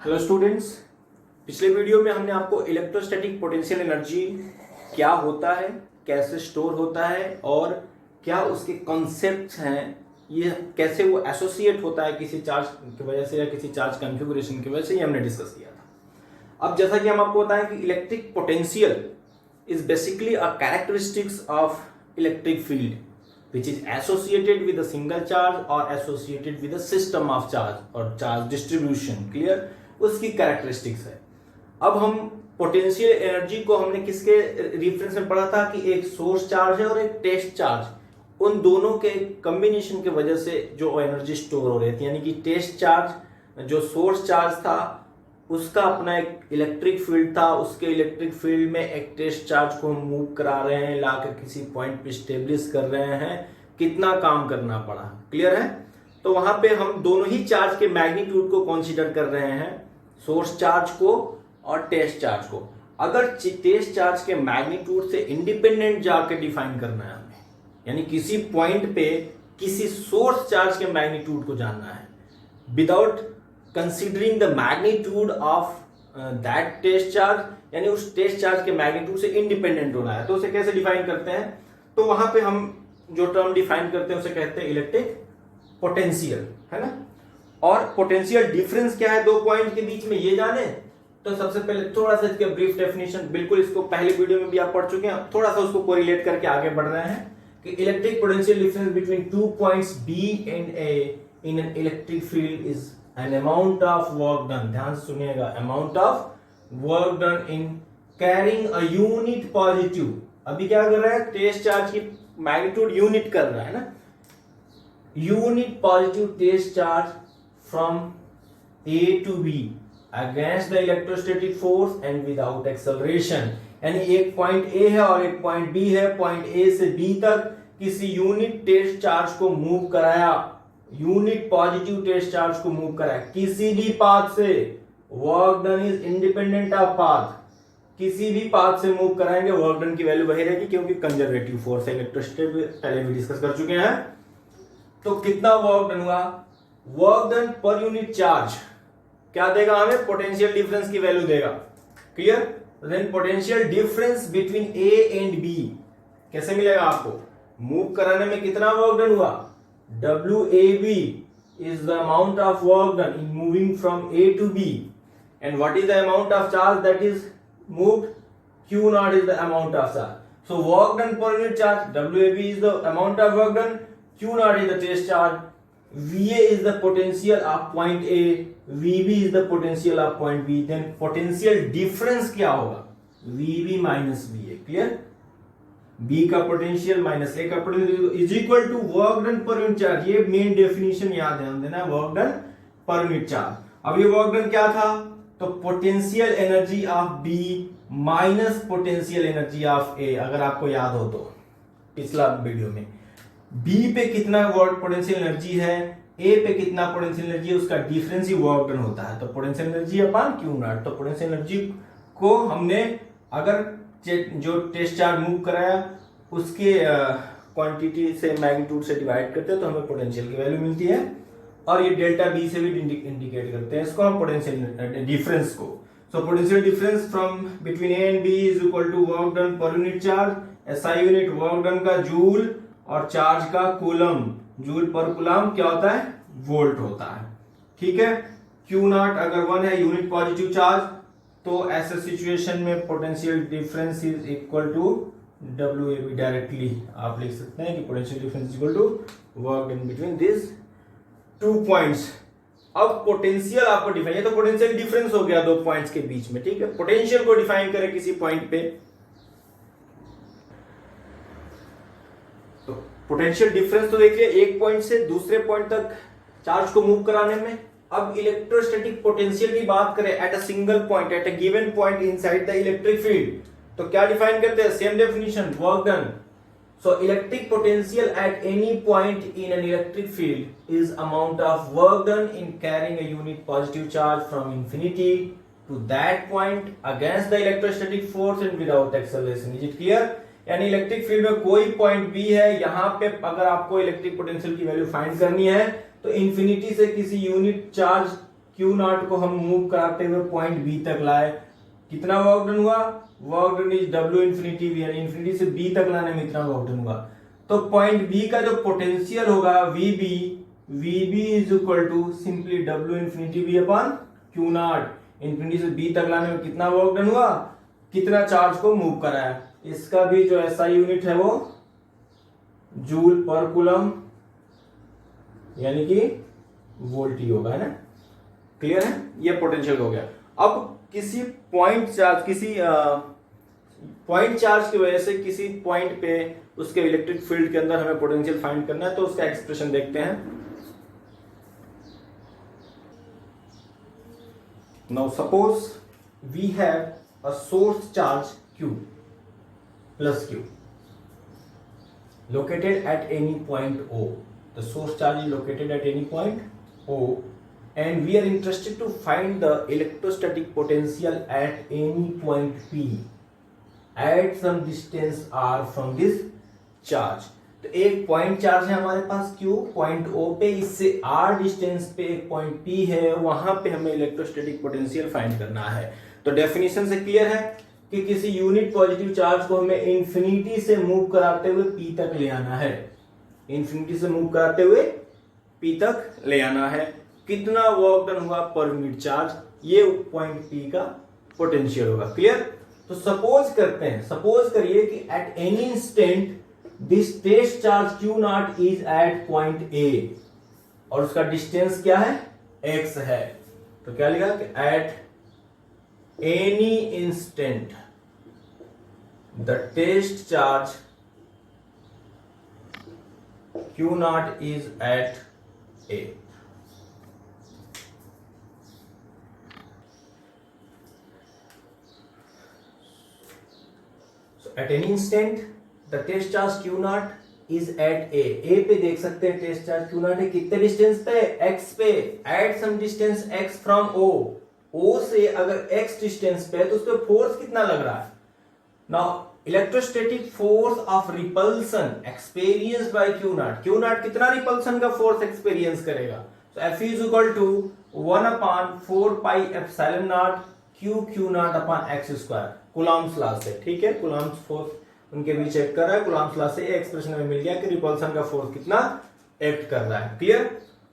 Hello students, पिछले video में हमने आपको इलेक्ट्रोस्टैटिक पोटेंशियल एनर्जी क्या होता है, कैसे स्टोर होता है और क्या उसके कॉन्सेप्ट्स हैं, ये कैसे वो एसोसिएट होता है किसी चार्ज की वजह से या किसी चार्ज कॉन्फ़िगरेशन की वजह से, ये हमने डिस्कस किया था। अब जैसा कि हम आपको बताएं कि electric potential is basically a characteristics of electric field which is associated with a single charge or associated with a system of charge or charge distribution. clear? उसकी कैरेक्टरिस्टिक्स है। अब हम पोटेंशियल एनर्जी को हमने किसके रेफरेंस में पढ़ा था कि एक सोर्स चार्ज है और एक टेस्ट चार्ज, उन दोनों के कॉम्बिनेशन की वजह से जो एनर्जी स्टोर हो रही थी, यानी कि टेस्ट चार्ज जो सोर्स चार्ज था उसका अपना एक इलेक्ट्रिक फील्ड था, उसके इलेक्ट्रिक फील्ड में एक टेस्ट चार्ज को हम मूव करा रहे हैं, लाकर किसी पॉइंट पे स्टेब्लिश कर रहे हैं, कितना काम करना पड़ा। क्लियर है? तो वहां पे हम दोनों ही चार्ज के मैग्नीट्यूड को कंसीडर कर रहे हैं, सोर्स चार्ज को और टेस्ट चार्ज को। अगर टेस्ट चार्ज के मैग्नीट्यूड से इंडिपेंडेंट जाके डिफाइन करना है हमें, यानी किसी पॉइंट पे किसी सोर्स चार्ज के मैग्नीट्यूड को जानना है without considering the magnitude of that test charge, यानी उस टेस्ट चार्ज के मैग्नीट्यूड से इंडिपेंडेंट होना है, तो उसे कैसे डिफाइन करते हैं? तो वहां पे हम जो टर्म डिफाइन करते हैं उसे कहते हैं इलेक्ट्रिक पोटेंशियल, है ना। और पोटेंशियल डिफरेंस क्या है दो पॉइंट के बीच में, ये जाने तो सबसे पहले थोड़ा सा इसके ब्रीफ डेफिनेशन, बिल्कुल इसको पहले वीडियो में भी आप पढ़ चुके हैं, थोड़ा सा उसको कोरिलेट करके आगे बढ़ रहे हैं कि electric potential difference between two points B and A in an electric field is an amount of work done, ध्यान से सुनिएगा, amount of work done in carrying a unit positive। अभी क्या कर रहा है? टेस्ट चार्ज की मैग्नीट्यूड यूनिट कर रहा है ना, unit positive test charge from A to B against the electrostatic force and without acceleration. यानी एक पॉइंट A है और एक पॉइंट B है, पॉइंट A से B तक किसी यूनिट टेस्ट चार्ज को मूव कराया, यूनिट पॉजिटिव टेस्ट चार्ज को मूव करा किसी भी पाथ से, work done is independent of path, किसी भी पाथ से मूव कराएंगे वर्क डन की वैल्यू वही रहेगी, क्योंकि कंजर्वेटिव फोर्स है, इलेक्ट्रोस्टैटिक पहले भी डिस्कस कर चुके हैं। तो कितना वर्क डन हुआ? वर्क डन पर यूनिट चार्ज क्या देगा हमें? पोटेंशियल डिफरेंस की वैल्यू देगा। Clear? Then potential difference between A and B कैसे मिलेगा आपको? मूव कराने में कितना वर्क डन हुआ? WAB is the amount of work done in moving from A to B, and what is the amount of charge that is moved? Q naught is the amount of charge. So work done per unit charge, WAB is the amount of work done, Q naught is the test charge, VA is the potential of point A, VB is the potential of point B. Then potential difference क्या होगा? VB minus VA. Clear? B का potential minus A का potential is equal to work done पर unit charge. ये main definition याद ध्यान देना, work done पर यूनिट चार्ज। अब ये वर्क डन क्या था? तो potential energy of B minus potential energy of A, अगर आपको याद हो तो पिछला वीडियो में B पे कितना वर्क पोटेंशियल एनर्जी है, A पे कितना पोटेंशियल एनर्जी है, उसका डिफरेंस ही वर्क डन होता है। तो potential energy upon Q not, तो पोटेंशियल एनर्जी को हमने अगर जो टेस्ट चार्ज मूव कराया उसके क्वांटिटी से मैग्नीट्यूड से डिवाइड करते हैं तो हमें पोटेंशियल की वैल्यू मिलती है, और ये डेल्टा बी से भी इंडिकेट करते हैं इसको हम पोटेंशियल डिफरेंस को। So potential difference from between A and B is equal to work done पर unit charge, SI unit work done का जूल और चार्ज का कूलम, जूल पर कूलम क्या होता है? वोल्ट होता है। ठीक है? क्यू नॉट अगर 1 है, यूनिट पॉजिटिव चार्ज, तो ऐसे सिचुएशन में potential difference is equal to WAB। Directly आप लिख सकते हैं कि potential difference equal to work in between this two points. अब पोटेंशियल आपको डिफाइन, ये तो पोटेंशियल डिफरेंस हो गया दो पॉइंट्स के बीच में। ठीक है? पोटेंशियल को डिफाइन करें किसी पॉइंट पे, तो पोटेंशियल डिफरेंस तो देखिए एक पॉइंट से दूसरे पॉइंट तक चार्ज को मूव कराने में। अब इलेक्ट्रोस्टैटिक पोटेंशियल की बात करें at a single point, at a given point inside the electric field, तो क्या डिफाइन करते हैं? Same definition, work done. So electric potential at any point in an electric field is amount of work done in carrying a unit positive charge from infinity to that point against the electrostatic force and without acceleration. Is it clear? यानी electric field में कोई point B है, यहां पे अगर आपको electric potential की value find करनी है तो इंफिनिटी से किसी यूनिट चार्ज क्यू नॉट को हम मूव कराते हुए पॉइंट बी तक लाए, कितना वर्क डन हुआ? Work done is W infinity V, यानी इन्फिनिटी से बी तक लाने में इतना वर्क डन हुआ। तो पॉइंट बी का जो पोटेंशियल होगा VB is equal to simply W infinity V upon Q naught. Infinity से बी तक लाने में कितना वर्क डन हुआ, कितना चार्ज को मूव कराया। इसका भी जो एसआई यूनिट है वो जूल पर कूलम यानी कि वोल्ट ही होगा, है ना। क्लियर है, ये पोटेंशियल हो गया। अब किसी पॉइंट चार्ज की वजह से किसी पॉइंट पे उसके इलेक्ट्रिक फील्ड के अंदर हमें पोटेंशियल फाइंड करना है, तो उसका एक्सप्रेशन देखते हैं। Now suppose we have a source charge Q plus Q located at any point O. The source charge is located at any point O, and we are interested to find the electrostatic potential at any point P at some distance R from this charge. तो एक point charge है हमारे पास Q point O पे, इससे R distance पे एक point P है, वहां पे हमें इलेक्ट्रोस्टैटिक पोटेंशियल फाइंड करना है। तो डेफिनेशन से क्लियर है कि किसी यूनिट पॉजिटिव चार्ज को हमें इंफिनिटी से मूव कराते हुए P तक ले आना है, इंफिनिटी से मूव कराते हुए P तक ले आना है। कितना वर्क डन हुआ पर यूनिट चार्ज, ये पॉइंट P का पोटेंशियल होगा। क्लियर। तो सपोज करिए कि at any instant this test charge Q not is at point A और उसका डिस्टेंस क्या है, x है। तो क्या लिखा कि at any instant the test charge Q not is at A। So at any instant the test charge Q not is at A पे देख सकते हैं टेस्ट चार्ज Q नॉट है कितने डिस्टेंस पे, x पे, at some distance x from O से अगर x डिस्टेंस पे तो उस पे फोर्स कितना लग रहा है। Now electrostatic force of repulsion experienced by Q not कितना रिपल्सन का फोर्स एक्सपीरियंस करेगा। So F is equal to 1/4 pi epsilon not Q not upon x square, coulomb's law से। ठीक है, कूलम्ब्स फोर्स उनके बीच एक्ट कर रहा है, कूलम्ब्स लॉ से एक्सप्रेशन में मिल गया कि रिपल्सन का फोर्स कितना एक्ट कर रहा है। क्लियर।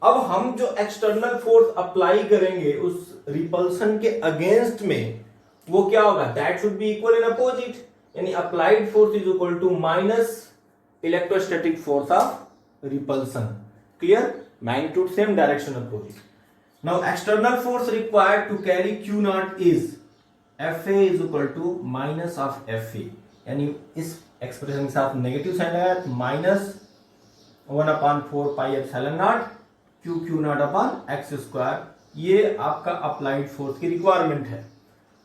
अब हम जो एक्सटर्नल फोर्स अप्लाई करेंगे उस रिपल्सन के अगेंस्ट में, वो क्या होगा, that should be equal in opposite, यानी applied force is equal to minus electrostatic force of repulsion. Clear, magnitude same, direction opposite. Now external force required to carry Q not is Fa is equal to minus of Fe, यानी इस expression के साथ negative sign आया तो minus 1/4 pi epsilon not Q not upon x square, ये आपका applied force की requirement है।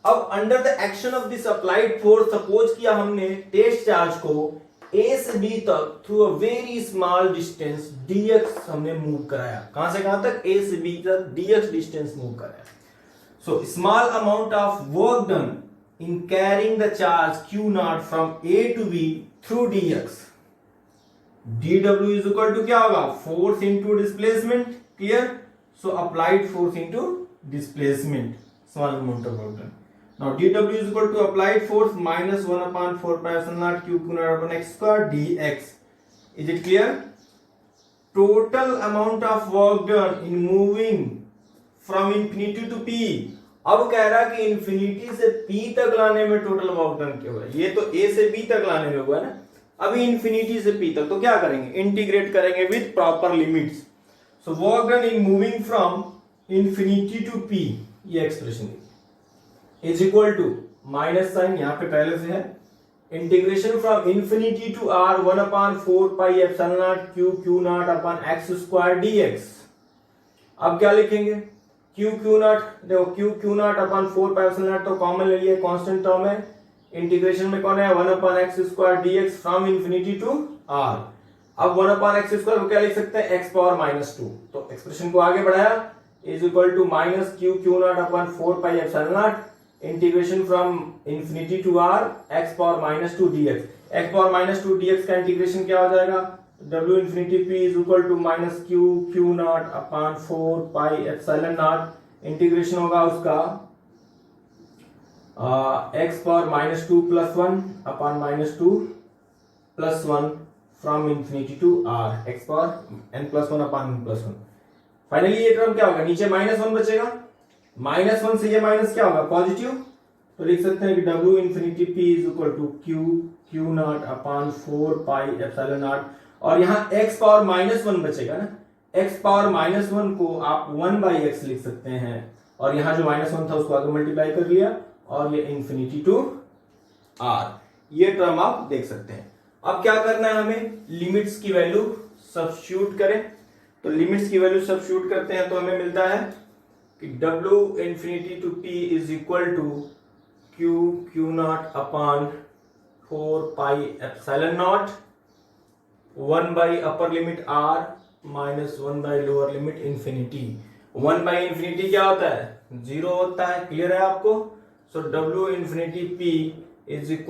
अब under the action of this applied force suppose किया हमने टेस्ट चार्ज को A से B तक through a very small distance dx हमने मूव कराया। कहां से कहां तक, A से B तक dx डिस्टेंस मूव कराया। So small amount of work done in carrying the charge Q naught from A to B through dx, dw is equal to क्या होगा, force into displacement। clear, so applied force into displacement, small amount of work done। now dw is equal to applied force minus 1/4 pi epsilon naught Q naught upon x square dx। is it clear? total amount of work done in moving from infinity to P, अब कह रहा कि infinity से P तक लाने में total work done क्या हुआ, ये तो A से B तक लाने में हुआ ना, अभी इंफिनिटी से P तक, तो क्या करेंगे, इंटीग्रेट करेंगे with proper limits. So work done in moving from infinity to P, ये expression is equal to minus sign यहां पे पहले से है, integration from infinity to R 1/4 pi epsilon not Q not upon x square dx। अब क्या लिखेंगे, Q not, देखो Q not upon 4 pi epsilon not तो कॉमन ले लिए, कांस्टेंट टर्म है, इंटीग्रेशन में कौन है 1/x square dx from infinity to R। अब 1/x स्क्वायर को क्या लिख सकते हैं, x पावर -2, तो एक्सप्रेशन को आगे बढ़ाया, is equal to minus Q not upon 4 pi epsilon not integration from infinity to R x power -2 dx। x power -2 dx का इंटीग्रेशन क्या हो जाएगा, W infinity P is equal to minus Q not upon 4 pi epsilon not integration होगा उसका x power -2 + 1 upon -2 + 1 from infinity to r x power n + 1 upon n + 1। Finally ये term क्या होगा, नीचे -1 बचेगा, -1 से ये माइनस क्या होगा, पॉजिटिव, तो लिख सकते हैं कि w infinity p = q not upon 4 pi epsilon not, और यहाँ x पावर -1 बचेगा ना, x पावर -1 को आप 1/x लिख सकते हैं, और यहाँ जो -1 था उसको आगे मल्टीप्लाई कर लिया, और ये इंफिनिटी टू r, ये टर्म आप देख सकते हैं। अब क्या करना है, हमें लिमिट्स की वैल्यू सब्स्टिट्यूट करें, तो लिमिट्स की वैल्यू सब्स्टिट्यूट करते हैं तो हमें मिलता है कि w infinity to p = q not upon 4 pi epsilon naught 1/अपर लिमिट r माइनस 1/लोअर लिमिट इंफिनिटी। 1/इंफिनिटी क्या होता है, 0 होता है, क्लियर है आपको। So w infinity p =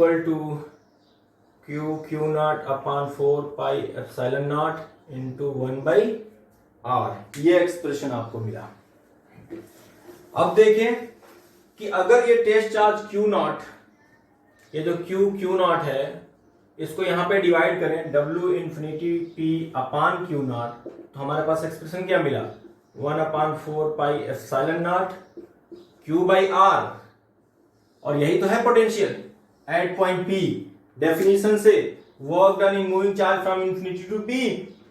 q not upon 4 pi epsilon naught into 1/r, ये एक्सप्रेशन आपको मिला। अब देखें कि अगर ये टेस्ट चार्ज q नॉट, ये जो q नॉट है, इसको यहां पे डिवाइड करें w infinity p upon q not, तो हमारे पास एक्सप्रेशन क्या मिला, 1/4 पाई एप्सिलॉन नॉट q/r, और यही तो है potential at point p। Definition से work done in moving charge from infinity to p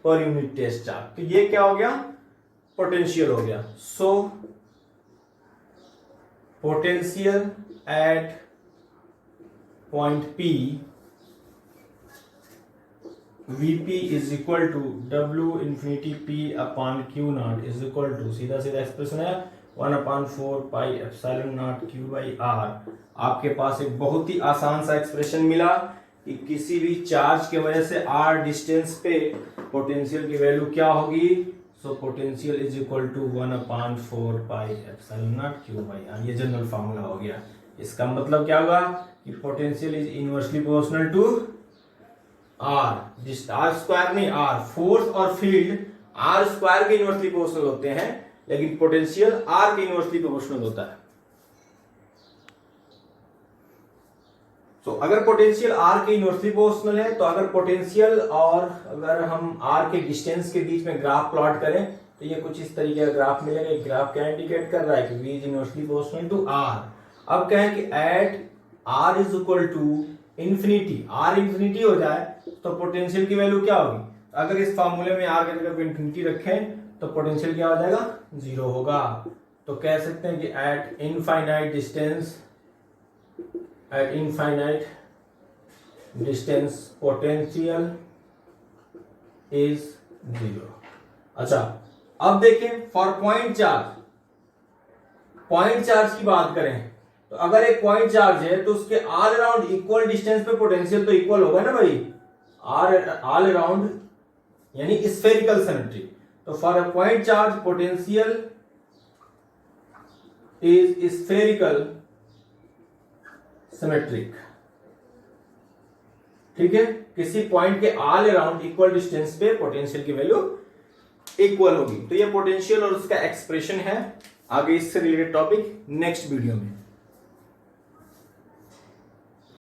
per unit test charge, तो ये क्या हो गया, पोटेंशियल हो गया। So potential at point p Vp = w infinity p upon q naught सीधा सीधा एक्सप्रेशन है 1/4 पाई एप्सिलॉन नॉट q/r। आपके पास एक बहुत ही आसान सा एक्सप्रेशन मिला कि किसी भी चार्ज के वजह से r डिस्टेंस पे पोटेंशियल की वैल्यू क्या होगी। So potential = 1/4 pi epsilon not q/r, ये जनरल फार्मूला हो गया। इसका मतलब क्या होगा कि potential is inversely proportional to r, जिस r स्क्वायर नहीं, r फोर्स और फील्ड r स्क्वायर के इनवर्सली प्रोपोर्शनल होते हैं, लेकिन पोटेंशियल r के इनवर्सली प्रोपोर्शनल होता है। तो अगर पोटेंशियल r के इनवर्सली प्रोपोर्शनल है, तो अगर पोटेंशियल और अगर हम r के डिस्टेंस के बीच में ग्राफ प्लॉट करें, तो ये कुछ इस तरीके का ग्राफ मिलेगा। एक ग्राफ क्या इंडिकेट कर रहा है कि v is inversely proportional to r। अब कहें कि at r = infinity, r infinity हो जाए तो पोटेंशियल की वैल्यू क्या होगी, अगर इस फार्मूले में r की जगह इंफिनिटी रखें तो पोटेंशियल क्या हो जाएगा, 0 होगा। तो कह सकते हैं कि eight infinite distance potential is 0। अच्छा, अब देखें फॉर पॉइंट चार्ज की बात करें, तो अगर एक पॉइंट चार्ज है तो उसके ऑल अराउंड इक्वल डिस्टेंस पे पोटेंशियल तो इक्वल होगा ना भाई, ऑल अराउंड यानी स्फेरिकल सिमेट्री। तो for a point charge potential is spherical symmetric, ठीक है। किसी पॉइंट के ऑल अराउंड इक्वल डिस्टेंस पे पोटेंशियल की वैल्यू इक्वल होगी। तो ये पोटेंशियल और उसका एक्सप्रेशन है। आगे इससे रिलेटेड टॉपिक नेक्स्ट वीडियो में।